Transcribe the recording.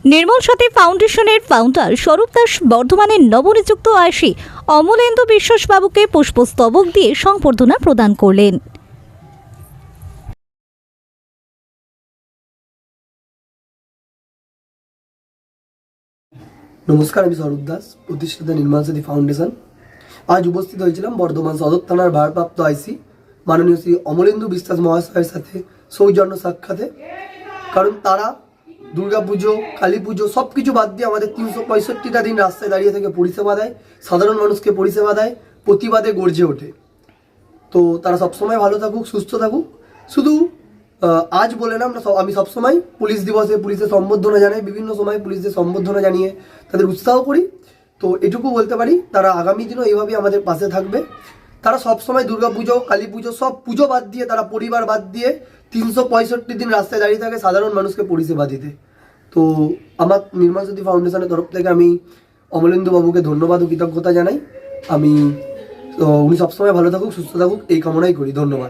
নির্মল সাথী ফাউন্ডেশনের ফাউন্ডার স্বরূপ দাস বর্ধমানের নবনিযুক্ত আয়সী অমলেন্দু বিশ্বাসবাবুকে পুষ্পস্তবক দিয়ে সংবর্ধনা প্রদান করলেন। নমস্কার, আমি স্বরূপ দাস, প্রতিষ্ঠাতা নির্মল সাথী ফাউন্ডেশন। আজ উপস্থিত হয়েছিলাম বর্ধমান সদর থানার ভারপ্রাপ্ত আইসি মাননীয় শ্রী অমলেন্দু বিশ্বাস মহাশয়ের সাথে সৌজন্য সাক্ষাতে। কারণ তারা দুর্গাপুজো, কালী পুজো সব কিছু বাদ দিয়ে আমাদের 365টা দিন রাস্তায় দাঁড়িয়ে থেকে পরিষেবা দেয়, সাধারণ মানুষকে পরিষেবা দেয়, প্রতিবাদে গর্জে ওঠে। তো তারা সবসময় ভালো থাকুক, সুস্থ থাকুক। শুধু আজ বলে না, আমি সবসময় পুলিশ দিবসে পুলিশের সম্বর্ধনা জানাই, বিভিন্ন সময় পুলিশদের সম্বর্ধনা জানিয়ে তাদের উৎসাহ করি। তো এটুকু বলতে পারি, তারা আগামী দিনও এইভাবেই আমাদের পাশে থাকবে। তারা সবসময় দুর্গাপুজো, কালী পুজো সব পুজো বাদ দিয়ে, তারা পরিবার বাদ দিয়ে 365 দিন রাস্তায় দাঁড়িয়ে থাকে সাধারণ মানুষকে পরিষেবা দিতে। তো আমার নির্মল সাথী ফাউন্ডেশনের তরফ থেকে আমি অমলেন্দু বাবুকে ধন্যবাদ ও কৃতজ্ঞতা জানাই। উনি সবসময় ভালো থাকুক, সুস্থ থাকুক এই কামনাই করি। ধন্যবাদ।